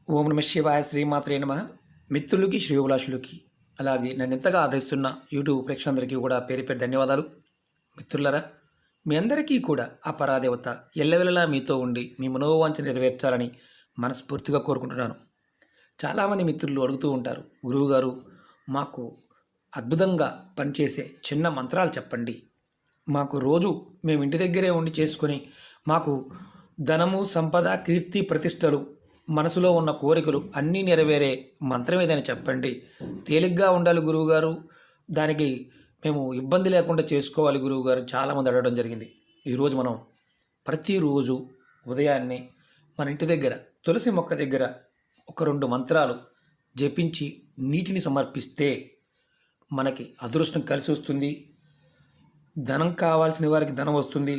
ఓం నమ శివాయ శ్రీమాత్రే నమ. మిత్రులకి శ్రేయోభిలాషులకి అలాగే నన్ను ఎంతగా ఆదరిస్తున్న యూట్యూబ్ ప్రేక్షకులందరికీ కూడా పేరు పేరు ధన్యవాదాలు. మిత్రులరా, మీ అందరికీ కూడా ఆ పరాదేవత ఎల్లవెల్లలా మీతో ఉండి మీ మనోవాంఛ నెరవేర్చాలని మనస్ఫూర్తిగా కోరుకుంటున్నాను. చాలామంది మిత్రులు అడుగుతూ ఉంటారు, గురువుగారు మాకు అద్భుతంగా పనిచేసే చిన్న మంత్రాలు చెప్పండి, మాకు రోజు మేము ఇంటి దగ్గరే ఉండి చేసుకొని మాకు ధనము సంపద కీర్తి ప్రతిష్టలు మనసులో ఉన్న కోరికలు అన్నీ నెరవేరే మంత్రం ఏదైనా చెప్పండి, తేలిగ్గా ఉండాలి గురువుగారు, దానికి మేము ఇబ్బంది లేకుండా చేసుకోవాలి గురువుగారు చాలామంది అడగడం జరిగింది. ఈరోజు మనం ప్రతిరోజు ఉదయాన్నే మన ఇంటి దగ్గర తులసి మొక్క దగ్గర ఒక 2 మంత్రాలు జపించి నీటిని సమర్పిస్తే మనకి అదృష్టం కలిసి వస్తుంది. ధనం కావాల్సిన వారికి ధనం వస్తుంది,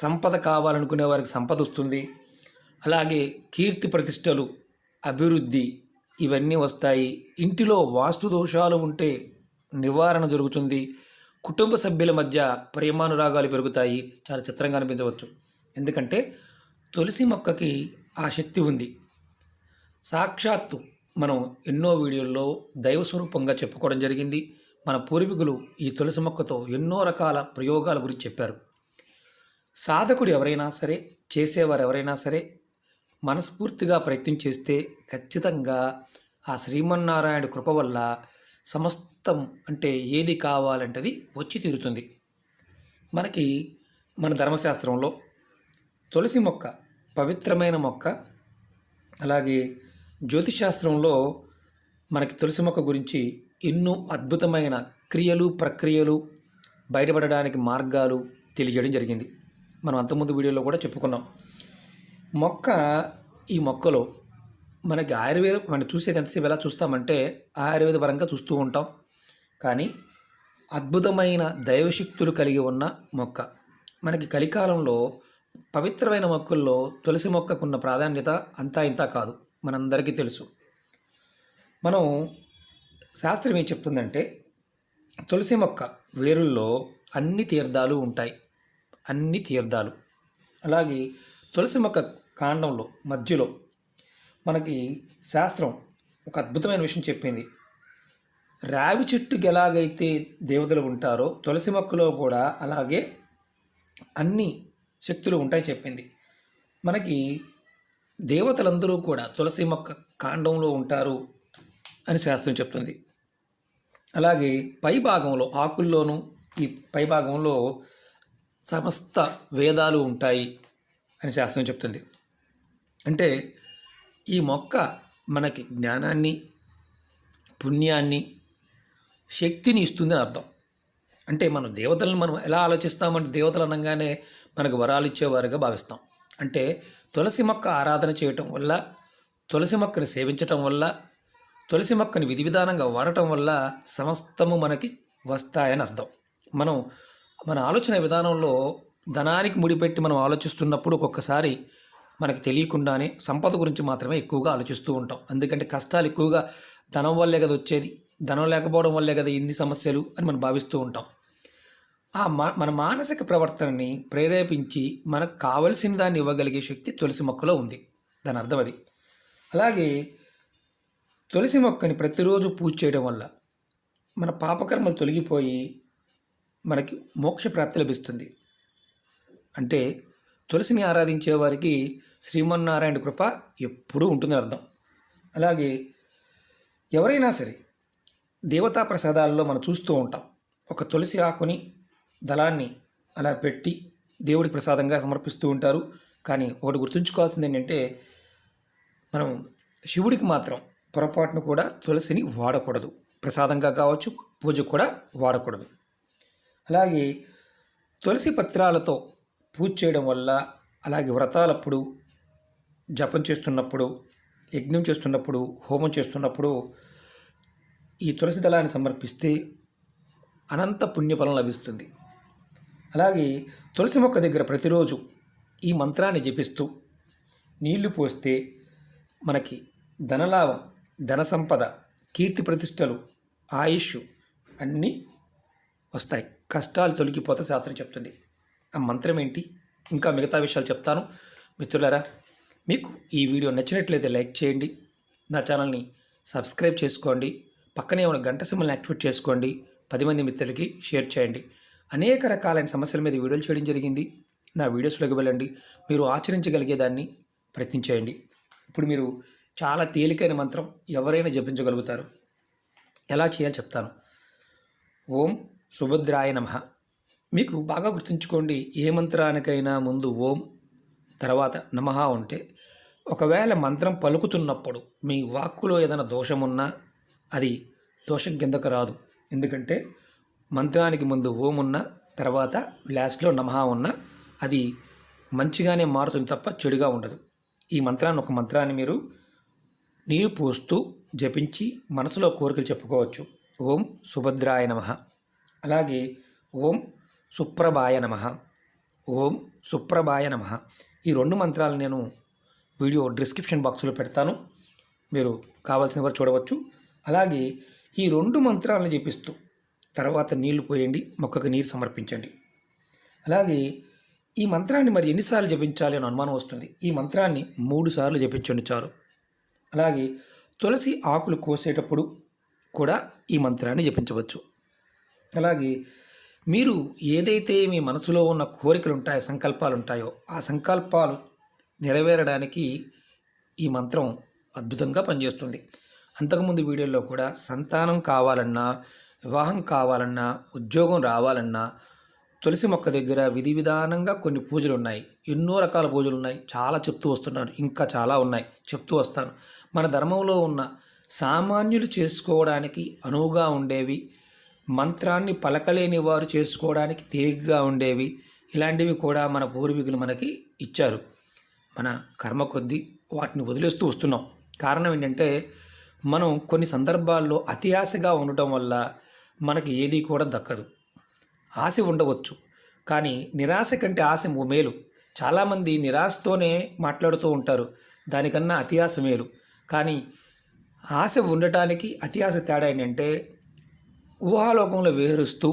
సంపద కావాలనుకునే వారికి సంపద వస్తుంది, అలాగే కీర్తి ప్రతిష్టలు అభివృద్ధి ఇవన్నీ వస్తాయి. ఇంటిలో వాస్తు దోషాలు ఉంటే నివారణ జరుగుతుంది. కుటుంబ సభ్యుల మధ్య ప్రేమానురాగాలు పెరుగుతాయి. చాలా చిత్రంగా అనిపించవచ్చు, ఎందుకంటే తులసి మొక్కకి ఆ శక్తి ఉంది. సాక్షాత్తు మనం ఎన్నో వీడియోల్లో దైవ స్వరూపంగా చెప్పుకోవడం జరిగింది. మన పూర్వీకులు ఈ తులసి మొక్కతో ఎన్నో రకాల ప్రయోగాల గురించి చెప్పారు. సాధకుడు ఎవరైనా సరే, చేసేవారు ఎవరైనా సరే మనస్ఫూర్తిగా ప్రయత్నం చేస్తే ఖచ్చితంగా ఆ శ్రీమన్నారాయణ కృప వల్ల సమస్తం అంటే ఏది కావాలంటే అది వచ్చి తీరుతుంది. మనకి మన ధర్మశాస్త్రంలో తులసి మొక్క పవిత్రమైన మొక్క. అలాగే జ్యోతిషాస్త్రంలో మనకి తులసి మొక్క గురించి ఎన్నో అద్భుతమైన క్రియలు ప్రక్రియలు బయటపడడానికి మార్గాలు తెలియజేయడం జరిగింది. మనం అంతకుముందు వీడియోలో కూడా చెప్పుకున్నాం. ఈ మొక్కలో మనకి ఆయుర్వేదం మనం చూసేది ఎంతసేపు ఎలా చూస్తామంటే ఆయుర్వేద పరంగా చూస్తూ ఉంటాం, కానీ అద్భుతమైన దైవశక్తులు కలిగి ఉన్న మొక్క. మనకి కలికాలంలో పవిత్రమైన మొక్కల్లో తులసి మొక్కకున్న ప్రాధాన్యత అంతా ఇంతా కాదు, మనందరికీ తెలుసు. మనం శాస్త్రం ఏం చెప్తుందంటే తులసి మొక్క వేరుల్లో అన్ని తీర్థాలు ఉంటాయి, అన్ని తీర్థాలు. అలాగే తులసి మొక్క కాండంలో మధ్యలో మనకి శాస్త్రం ఒక అద్భుతమైన విషయం చెప్పింది. రావి చెట్టుకి ఎలాగైతే దేవతలు ఉంటారో తులసి మొక్కలో కూడా అలాగే అన్ని శక్తులు ఉంటాయి చెప్పింది. మనకి దేవతలందరూ కూడా తులసి మొక్క కాండంలో ఉంటారు అని శాస్త్రం చెప్తుంది. అలాగే పై భాగంలో ఆకుల్లోనూ ఈ పై భాగంలో సమస్త వేదాలు ఉంటాయి అని శాస్త్రం చెప్తుంది. అంటే ఈ మొక్క మనకి జ్ఞానాన్ని, పుణ్యాన్ని, శక్తిని ఇస్తుందని అర్థం. అంటే మనం దేవతలను మనం ఎలా ఆలోచిస్తామంటే దేవతలు అనగానే మనకు వరాలు ఇచ్చేవారుగా భావిస్తాం. అంటే తులసి మొక్క ఆరాధన చేయటం వల్ల, తులసి మొక్కని సేవించటం వల్ల, తులసి మొక్కని విధి విధానంగా వాడటం వల్ల సమస్తము మనకి వస్తాయని అర్థం. మన ఆలోచన విధానంలో ధనానికి ముడిపెట్టి మనం ఆలోచిస్తున్నప్పుడు ఒక్కొక్కసారి మనకి తెలియకుండానే సంపద గురించి మాత్రమే ఎక్కువగా ఆలోచిస్తూ ఉంటాం. ఎందుకంటే కష్టాలు ఎక్కువగా ధనం వల్లే కదా వచ్చేది, ధనం లేకపోవడం వల్లే కదా ఇన్ని సమస్యలు అని మనం భావిస్తూ ఉంటాం. మన మానసిక ప్రవర్తనని ప్రేరేపించి మనకు కావలసిన దాన్ని ఇవ్వగలిగే శక్తి తులసి మొక్కలో ఉంది. దాని అర్థం అది. అలాగే తులసి మొక్కని ప్రతిరోజు పూజ చేయడం వల్ల మన పాపకర్మలు తొలగిపోయి మనకి మోక్ష ప్రాప్తి లభిస్తుంది. అంటే తులసిని ఆరాధించే వారికి శ్రీమన్నారాయణ కృప ఎప్పుడూ ఉంటుందని అర్థం. అలాగే ఎవరైనా సరే దేవతా ప్రసాదాలలో మనం చూస్తూ ఉంటాం, ఒక తులసి ఆకుని దళాన్ని అలా పెట్టి దేవుడికి ప్రసాదంగా సమర్పిస్తూ ఉంటారు. కానీ ఒకటి గుర్తుంచుకోవాల్సింది ఏంటంటే మనం శివుడికి మాత్రం పొరపాటును కూడా తులసిని వాడకూడదు, ప్రసాదంగా కావచ్చు పూజకు కూడా వాడకూడదు. అలాగే తులసి పత్రాలతో పూజ చేయడం వల్ల, అలాగే వ్రతాలప్పుడు, జపం చేస్తున్నప్పుడు, యజ్ఞం చేస్తున్నప్పుడు, హోమం చేస్తున్నప్పుడు ఈ తులసి దళాన్ని సమర్పిస్తే అనంత పుణ్యఫలం లభిస్తుంది. అలాగే తులసి మొక్క దగ్గర ప్రతిరోజు ఈ మంత్రాన్ని జపిస్తూ నీళ్లు పోస్తే మనకి ధనలాభం, ధన సంపద, కీర్తి ప్రతిష్టలు, ఆయుష్ అన్నీ వస్తాయి. కష్టాలు తొలగిపోతే శాస్త్రం చెప్తుంది. ఆ మంత్రం ఏంటి, ఇంకా మిగతా విషయాలు చెప్తాను. మిత్రులారా, మీకు ఈ వీడియో నచ్చినట్లయితే లైక్ చేయండి, నా ఛానల్ని సబ్స్క్రైబ్ చేసుకోండి. పక్కనే ఉన్న గంట సింబల్ని యాక్టివేట్ చేసుకోండి. 10 మంది మిత్రులకి షేర్ చేయండి. అనేక రకాలైన సమస్యల మీద వీడియోలు చేయడం జరిగింది. నా వీడియోస్లోకి వెళ్ళండి. మీరు ఆచరించగలిగేదాన్ని ప్రయత్నించేయండి. ఇప్పుడు మీరు చాలా తేలికైన మంత్రం ఎవరైనా జపించగలుగుతారు. ఎలా చేయాలో చెప్తాను. ఓం సుభద్రాయ నమః. మీకు బాగా గుర్తుంచుకోండి, ఏ మంత్రానికైనా ముందు ఓం తర్వాత నమః ఉంటే ఒకవేళ మంత్రం పలుకుతున్నప్పుడు మీ వాక్కులో ఏదైనా దోషమున్నా అది దోషం కిందకు రాదు. ఎందుకంటే మంత్రానికి ముందు ఓం ఉన్న తర్వాత లాస్ట్లో నమః ఉన్న అది మంచిగానే మారుతుంది తప్ప చెడుగా ఉండదు. ఈ మంత్రాన్ని ఒక మంత్రాన్ని మీరు నీరు పోస్తూ జపించి మనసులో కోరికలు చెప్పుకోవచ్చు. ఓం సుభద్రాయ నమః, అలాగే ఓం సుప్రభాయ నమః, ఓం సుప్రభాయ నమః. ఈ 2 మంత్రాలు నేను వీడియో డిస్క్రిప్షన్ బాక్స్లో పెడతాను, మీరు కావాల్సిన వారు చూడవచ్చు. అలాగే ఈ 2 మంత్రాలను జపిస్తూ తర్వాత నీళ్లు పోయండి, మొక్కకు నీరు సమర్పించండి. అలాగే ఈ మంత్రాన్ని మరి ఎన్నిసార్లు జపించాలి అని అనుమానం వస్తుంది. ఈ మంత్రాన్ని 3 సార్లు జపించండి చాలు. అలాగే తులసి ఆకులు కోసేటప్పుడు కూడా ఈ మంత్రాన్ని జపించవచ్చు. అలాగే మీరు ఏదైతే మీ మనసులో ఉన్న కోరికలు ఉంటాయో, సంకల్పాలు ఉంటాయో, ఆ సంకల్పాలు నెరవేరడానికి ఈ మంత్రం అద్భుతంగా పనిచేస్తుంది. అంతకుముందు వీడియోలో కూడా సంతానం కావాలన్నా, వివాహం కావాలన్నా, ఉద్యోగం రావాలన్నా తులసి మొక్క దగ్గర విధి విధానంగా కొన్ని పూజలు ఉన్నాయి. ఎన్నో రకాల పూజలు ఉన్నాయి, చాలా చెప్తూ వస్తున్నాను. ఇంకా చాలా ఉన్నాయి, చెప్తూ వస్తాను. మన ధర్మంలో ఉన్న సామాన్యులు చేసుకోవడానికి అనువుగా ఉండేవి, మంత్రాన్ని పలకలేని వారు చేసుకోవడానికి తేలిగ్గా ఉండేవి, ఇలాంటివి కూడా మన పూర్వీకులు మనకి ఇచ్చారు. మన కర్మ కొద్దీ వాటిని వదిలేస్తూ వస్తున్నాం. కారణం ఏంటంటే మనం కొన్ని సందర్భాల్లో అతి ఆశగా ఉండటం వల్ల మనకి ఏది కూడా దక్కదు. ఆశ ఉండవచ్చు, కానీ నిరాశ కంటే ఆశ మేలు. చాలామంది నిరాశతోనే మాట్లాడుతూ ఉంటారు, దానికన్నా అతి ఆశ మేలు. కానీ ఆశ ఉండటానికి అతి ఆశ తేడా ఏంటంటే ఊహాలోకంలో విహరిస్తూ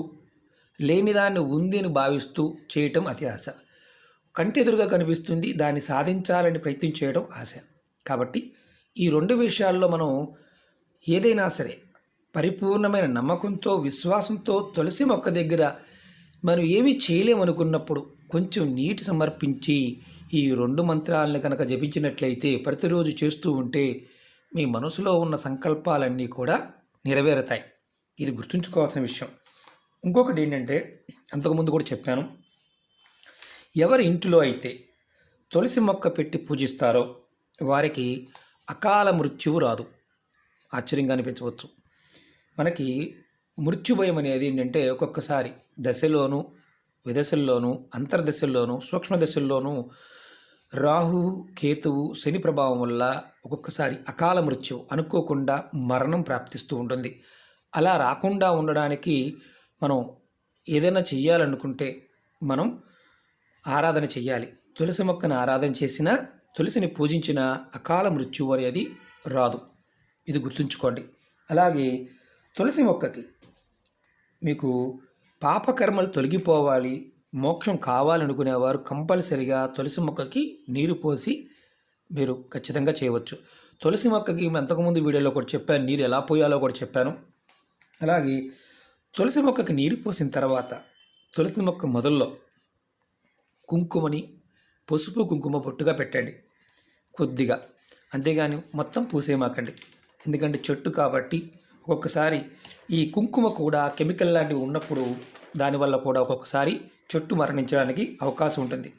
లేనిదాన్ని ఉంది అని భావిస్తూ చేయటం అతి ఆశ. కంటెదురుగా కనిపిస్తుంది, దాన్ని సాధించాలని ప్రయత్నం చేయడం ఆశ. కాబట్టి ఈ 2 విషయాల్లో మనం ఏదైనా సరే పరిపూర్ణమైన నమ్మకంతో, విశ్వాసంతో తులసి మొక్క దగ్గర మనం ఏమీ చేయలేమనుకున్నప్పుడు కొంచెం నీటి సమర్పించి ఈ 2 మంత్రాలను కనుక జపించినట్లయితే ప్రతిరోజు చేస్తూ ఉంటే మీ మనసులో ఉన్న సంకల్పాలన్నీ కూడా నెరవేరుతాయి. ఇది గుర్తుంచుకోవాల్సిన విషయం. ఇంకొకటి ఏంటంటే, అంతకుముందు కూడా చెప్పాను, ఎవరి ఇంటిలో అయితే తులసి మొక్క పెట్టి పూజిస్తారో వారికి అకాల మృత్యువు రాదు. ఆశ్చర్యంగా అనిపించవచ్చు. మనకి మృత్యుభయం అనేది ఏంటంటే ఒక్కొక్కసారి దశలోనూ, విదశల్లోనూ, అంతర్దశల్లోనూ, సూక్ష్మ దశల్లోనూ రాహు, కేతువు, శని ప్రభావం వల్ల ఒక్కొక్కసారి అకాల మృత్యు, అనుకోకుండా మరణం ప్రాప్తిస్తూ ఉంటుంది. అలా రాకుండా ఉండడానికి మనం ఏదైనా చెయ్యాలనుకుంటే మనం ఆరాధన చెయ్యాలి. తులసి మొక్కను ఆరాధన చేసినా, తులసిని పూజించిన అకాల మృత్యువు అనేది రాదు. ఇది గుర్తుంచుకోండి. అలాగే తులసి మొక్కకి మీకు పాపకర్మలు తొలగిపోవాలి, మోక్షం కావాలనుకునేవారు కంపల్సరిగా తులసి మొక్కకి నీరు పోసి మీరు ఖచ్చితంగా చేయవచ్చు. తులసి మొక్కకి అంతకుముందు వీడియోలో కూడా చెప్పాను, నీరు ఎలా పోయాలో కూడా చెప్పాను. అలాగే తులసి మొక్కకి నీరు పోసిన తర్వాత తులసి మొక్క మొదల్లో కుంకుమని, పసుపు కుంకుమ పొట్టుగా పెట్టండి కొద్దిగా, అంతేగాని మొత్తం పూసేమాకండి. ఎందుకంటే చెట్టు కాబట్టి ఒక్కొక్కసారి ఈ కుంకుమ కూడా కెమికల్ లాంటివి ఉన్నప్పుడు దానివల్ల కూడా ఒక్కొక్కసారి చెట్టు మరణించడానికి అవకాశం ఉంటుంది.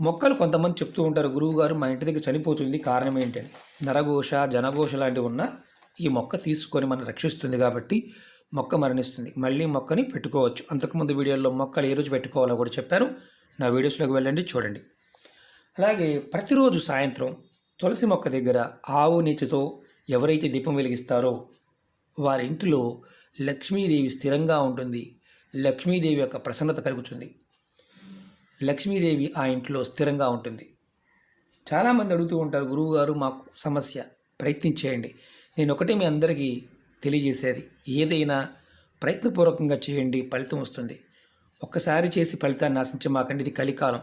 మొక్కలు కొంతమంది చెప్తూ ఉంటారు, గురువుగారు మా ఇంటి దగ్గర చనిపోతుంది, కారణం ఏంటని. నరఘోష, జనఘోష లాంటివి ఉన్న ఈ మొక్క తీసుకొని మనం రక్షిస్తుంది కాబట్టి మొక్క మరణిస్తుంది, మళ్ళీ మొక్కని పెట్టుకోవచ్చు. అంతకుముందు వీడియోలో మొక్కలు ఏ రోజు పెట్టుకోవాలో కూడా చెప్పాను, నా వీడియోస్లోకి వెళ్ళండి, చూడండి. అలాగే ప్రతిరోజు సాయంత్రం తులసి మొక్క దగ్గర ఆవు నీటితో ఎవరైతే దీపం వెలిగిస్తారో వారి ఇంటిలో లక్ష్మీదేవి స్థిరంగా ఉంటుంది, లక్ష్మీదేవి యొక్క ప్రసన్నత కలుగుతుంది, లక్ష్మీదేవి ఆ ఇంట్లో స్థిరంగా ఉంటుంది. చాలామంది అడుగుతూ ఉంటారు, గురువుగారు మాకు సమస్య, ప్రయత్నించేయండి. నేను ఒకటే మీ అందరికీ తెలియజేసేది, ఏదైనా ప్రయత్నపూర్వకంగా చేయండి, ఫలితం వస్తుంది. ఒక్కసారి చేసి ఫలితాన్ని ఆశించమాకండి, ఇది కలికాలం.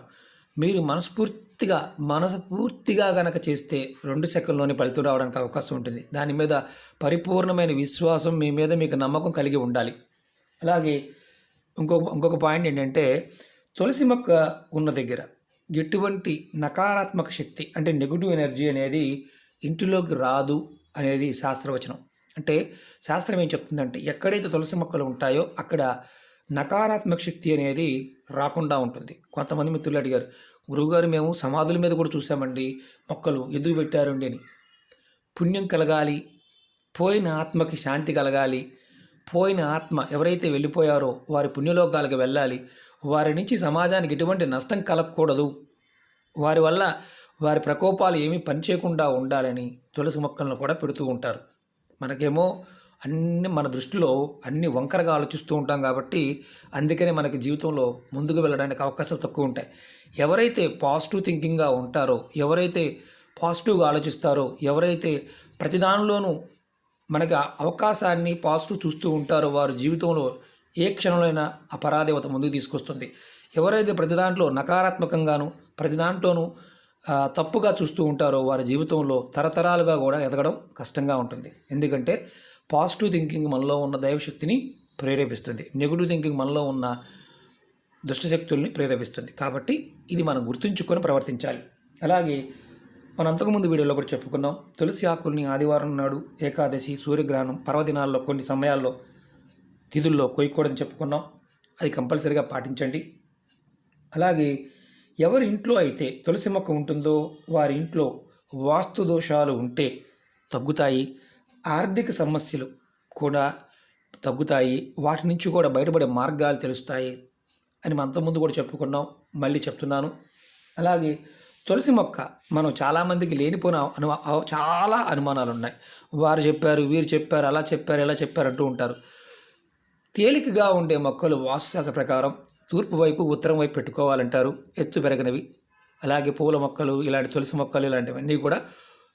మీరు మనస్ఫూర్తి పూర్తిగా మనసు పూర్తిగా గనక చేస్తే 2 సెకన్లోనే ఫలితం రావడానికి అవకాశం ఉంటుంది. దాని మీద పరిపూర్ణమైన విశ్వాసం, మీ మీద మీకు నమ్మకం కలిగి ఉండాలి. అలాగే ఇంకొక పాయింట్ ఏంటంటే, తులసి మొక్క ఉన్న దగ్గర ఎటువంటి నకారాత్మక శక్తి అంటే నెగిటివ్ ఎనర్జీ అనేది ఇంటిలోకి రాదు అనేది శాస్త్రవచనం. అంటే శాస్త్రం ఏం చెప్తుందంటే, ఎక్కడైతే తులసి మొక్కలు ఉంటాయో అక్కడ నకారాత్మక శక్తి అనేది రాకుండా ఉంటుంది. కొంతమంది మిత్రులు అడిగారు, గురువుగారు మేము సమాధుల మీద కూడా చూసామండి మొక్కలు, ఎందుకు పెట్టారండి అని. పుణ్యం కలగాలి, పోయిన ఆత్మకి శాంతి కలగాలి, పోయిన ఆత్మ ఎవరైతే వెళ్ళిపోయారో వారి పుణ్యలోకాలకు వెళ్ళాలి, వారి నుంచి సమాజానికి ఎటువంటి నష్టం కలగకూడదు, వారి వల్ల వారి ప్రకోపాలు ఏమీ పనిచేయకుండా ఉండాలని తులసి మొక్కలను కూడా పెడుతూ ఉంటారు. మనకేమో అన్ని మన దృష్టిలో అన్ని వంకరగా ఆలోచిస్తూ ఉంటాం కాబట్టి అందుకనే మనకి జీవితంలో ముందుకు వెళ్ళడానికి అవకాశాలు తక్కువ ఉంటాయి. ఎవరైతే పాజిటివ్ థింకింగ్గా ఉంటారో, ఎవరైతే పాజిటివ్గా ఆలోచిస్తారో, ఎవరైతే ప్రతి దానిలోనూ మనకి అవకాశాన్ని పాజిటివ్ చూస్తూ ఉంటారో వారి జీవితంలో ఏ క్షణంలోనైనా ఆ పరాదేవత ముందుకు తీసుకొస్తుంది. ఎవరైతే ప్రతి దాంట్లో నకారాత్మకంగాను ప్రతి దాంట్లోనూ తప్పుగా చూస్తూ ఉంటారో వారి జీవితంలో తరతరాలుగా కూడా ఎదగడం కష్టంగా ఉంటుంది. ఎందుకంటే పాజిటివ్ థింకింగ్ మనలో ఉన్న దైవశక్తిని ప్రేరేపిస్తుంది, నెగిటివ్ థింకింగ్ మనలో ఉన్న దుష్టశక్తుల్ని ప్రేరేపిస్తుంది. కాబట్టి ఇది మనం గుర్తుంచుకొని ప్రవర్తించాలి. అలాగే మనం అంతకుముందు వీడియోలో కూడా చెప్పుకున్నాం, తులసి ఆకుల్ని ఆదివారం నాడు, ఏకాదశి, సూర్యగ్రహణం, పర్వదినాల్లో కొన్ని సమయాల్లో తిథుల్లో కొయ్యకూడదని చెప్పుకున్నాం. అది కంపల్సరీగా పాటించండి. అలాగే ఎవరి ఇంట్లో అయితే తులసి మొక్క ఉంటుందో వారి ఇంట్లో వాస్తు దోషాలు ఉంటే తగ్గుతాయి, ఆర్థిక సమస్యలు కూడా తగ్గుతాయి, వాటి నుంచి కూడా బయటపడే మార్గాలు తెలుస్తాయి అని మనం అంతకుముందు కూడా చెప్పుకున్నాం, మళ్ళీ చెప్తున్నాను. అలాగే తులసి మొక్క మనం చాలామందికి లేనిపోయిన చాలా అనుమానాలు ఉన్నాయి. వారు చెప్పారు, వీరు చెప్పారు, అలా చెప్పారు, ఇలా చెప్పారు అంటూ ఉంటారు. తేలికగా ఉండే మొక్కలు వాస్తుశాస్త్ర ప్రకారం తూర్పు వైపు, ఉత్తరం వైపు పెట్టుకోవాలంటారు, ఎత్తు పెరగనివి. అలాగే పూల మొక్కలు, ఇలాంటి తులసి మొక్కలు ఇలాంటివన్నీ కూడా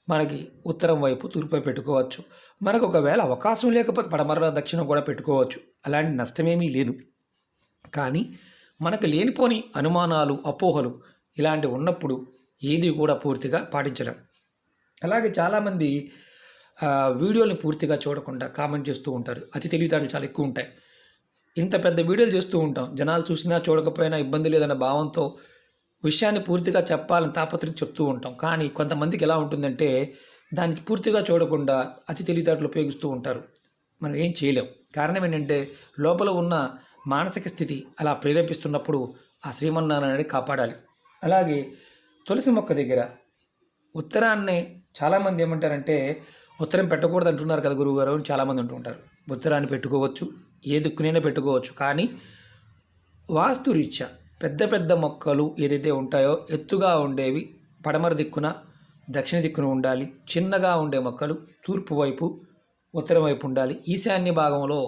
మనకి ఉత్తరం వైపు, తూర్పు వైపు పెట్టుకోవచ్చు. మనకు ఒకవేళ అవకాశం లేకపోతే పడమర, దక్షిణం కూడా పెట్టుకోవచ్చు, అలాంటి నష్టమేమీ లేదు. కానీ మనకు లేనిపోని అనుమానాలు, అపోహలు ఇలాంటివి ఉన్నప్పుడు ఏది కూడా పూర్తిగా పాటించలేం. అలాగే చాలామంది వీడియోని పూర్తిగా చూడకుండా కామెంట్ చేస్తూ ఉంటారు. అతి తెలివితేటలు చాలా ఎక్కువ ఉంటాయి. ఇంత పెద్ద వీడియోలు చేస్తూ ఉంటాం, జనాలు చూసినా చూడకపోయినా ఇబ్బంది లేదన్న భావంతో విషయాన్ని పూర్తిగా చెప్పాలని తాపత్రయం చెప్తూ ఉంటాం. కానీ కొంతమందికి ఎలా ఉంటుందంటే దానికి పూర్తిగా చూడకుండా అతి తెలివితేటలు ఉపయోగిస్తూ ఉంటారు. మనం ఏం చేయలేం. కారణం ఏంటంటే లోపల ఉన్న మానసిక స్థితి అలా ప్రేరేపిస్తున్నప్పుడు ఆ శ్రీమన్నారాయణని కాపాడాలి. అలాగే తులసి మొక్క దగ్గర ఉత్తరాన్నే చాలామంది ఏమంటారంటే ఉత్తరం పెట్టకూడదు అంటున్నారు కదా గురువుగారు అని చాలామంది అంటూ ఉంటారు. ఉత్తరాన్ని పెట్టుకోవచ్చు, ఏ దిక్కునైనా పెట్టుకోవచ్చు. కానీ వాస్తురీత్యా పెద్ద పెద్ద మొక్కలు ఏదైతే ఉంటాయో ఎత్తుగా ఉండేవి పడమర దిక్కున, దక్షిణ దిక్కున ఉండాలి. చిన్నగా ఉండే మొక్కలు తూర్పు వైపు, ఉత్తరం వైపు ఉండాలి. ఈశాన్య భాగంలో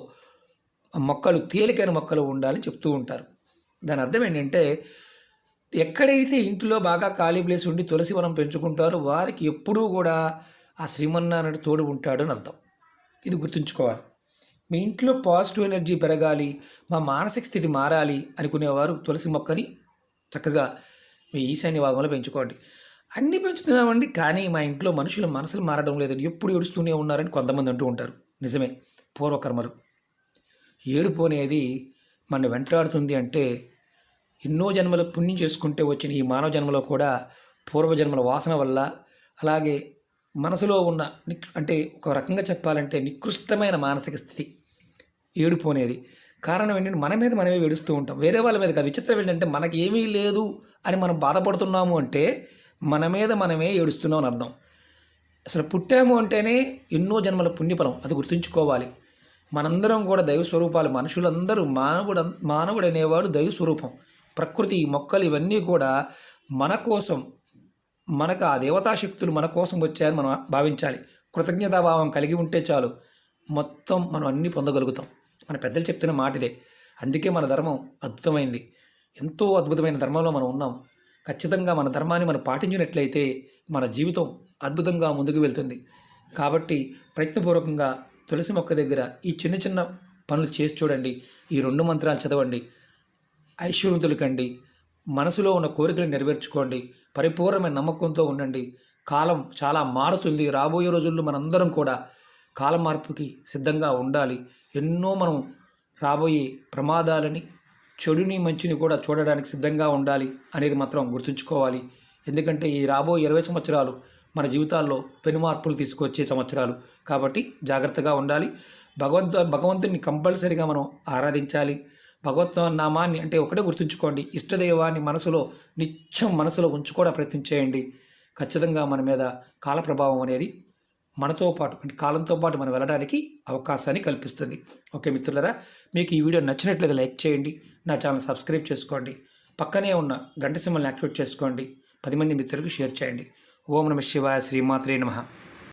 మొక్కలు తేలికైన మొక్కలు ఉండాలని చెప్తూ ఉంటారు. దాని అర్థం ఏంటంటే ఎక్కడైతే ఇంట్లో బాగా ఖాళీ ప్లేస్ ఉండి తులసి వనం పెంచుకుంటారో వారికి ఎప్పుడూ కూడా ఆ శ్రీమన్నారాయణుడు తోడు ఉంటాడు అని అర్థం. ఇది గుర్తుంచుకోవాలి. మీ ఇంట్లో పాజిటివ్ ఎనర్జీ పెరగాలి, మా మానసిక స్థితి మారాలి అనుకునేవారు తులసి మొక్కని చక్కగా మీ ఈశాన్య భాగంలో పెంచుకోండి. అన్నీ పెంచుతున్నామండి కానీ మా ఇంట్లో మనుషుల మనసులు మారడం లేదని ఎప్పుడు ఏడుస్తూనే ఉన్నారని కొంతమంది అంటూ ఉంటారు. నిజమే, పూర్వకర్మలు. ఏడుపు అనేది మన వెంటాడుతుంది అంటే ఎన్నో జన్మల పుణ్యం చేసుకుంటే వచ్చిన ఈ మానవ జన్మలో కూడా పూర్వజన్మల వాసన వల్ల, అలాగే మనసులో ఉన్న అంటే ఒక రకంగా చెప్పాలంటే నికృష్టమైన మానసిక స్థితి ఏడుపు అనేది. కారణం ఏంటంటే మన మీద మనమే ఏడుస్తూ ఉంటాం, వేరే వాళ్ళ మీద కాదు. విచిత్రం ఏంటంటే మనకి ఏమీ లేదు అని మనం బాధపడుతున్నాము అంటే మన మీద మనమే ఏడుస్తున్నాం అని అర్థం. అసలు పుట్టాము అంటేనే ఎన్నో జన్మల పుణ్యఫలం, అది గుర్తుంచుకోవాలి. మనందరం కూడా దైవ స్వరూపాలు. మనుషులందరూ మానవుడు అనేవాడు దైవ స్వరూపం. ప్రకృతి, మొక్కలు ఇవన్నీ కూడా మన కోసం, మనకు ఆ దేవతాశక్తులు మన కోసం వచ్చాయని మనం భావించాలి. కృతజ్ఞతాభావం కలిగి ఉంటే చాలు, మొత్తం మనం అన్నీ పొందగలుగుతాం. మన పెద్దలు చెప్తున్న మాట ఇదే. అందుకే మన ధర్మం అద్భుతమైంది. ఎంతో అద్భుతమైన ధర్మంలో మనం ఉన్నాం. ఖచ్చితంగా మన ధర్మాన్ని మనం పాటించినట్లయితే మన జీవితం అద్భుతంగా ముందుకు వెళ్తుంది. కాబట్టి ప్రయత్నపూర్వకంగా తులసి మొక్క దగ్గర ఈ చిన్న చిన్న పనులు చేసి చూడండి. ఈ 2 మంత్రాలు చదవండి, ఐశ్వర్యవంతులు కండి, మనసులో ఉన్న కోరికలు నెరవేర్చుకోండి. పరిపూర్ణమైన నమ్మకంతో ఉండండి. కాలం చాలా మారుతుంది. రాబోయే రోజుల్లో మనందరం కూడా కాలం మార్పుకి సిద్ధంగా ఉండాలి. ఎన్నో మనం రాబోయే ప్రమాదాలని, చెడుని, మంచిని కూడా చూడడానికి సిద్ధంగా ఉండాలి అనేది మాత్రం గుర్తుంచుకోవాలి. ఎందుకంటే ఈ రాబోయే 20 సంవత్సరాలు మన జీవితాల్లో పెను మార్పులు తీసుకొచ్చే సంవత్సరాలు. కాబట్టి జాగ్రత్తగా ఉండాలి. భగవంతుని కంపల్సరీగా మనం ఆరాధించాలి. భగవత్ నామాన్ని అంటే ఒకటే గుర్తుంచుకోండి, ఇష్టదైవాన్ని నిత్యం మనసులో ఉంచుకోవడం ప్రయత్నం చేయండి. ఖచ్చితంగా మన మీద కాల ప్రభావం అనేది మనతో పాటు అంటే కాలంతో పాటు మనం వెళ్ళడానికి అవకాశాన్ని కల్పిస్తుంది. ఓకే మిత్రులరా, మీకు ఈ వీడియో నచ్చినట్లయితే లైక్ చేయండి, నా ఛానల్ సబ్స్క్రైబ్ చేసుకోండి, పక్కనే ఉన్న గంట సింబల్ని యాక్టివేట్ చేసుకోండి, 10 మంది మిత్రులకు షేర్ చేయండి. ఓం నమః శివాయ, శ్రీమాత్రే నమః.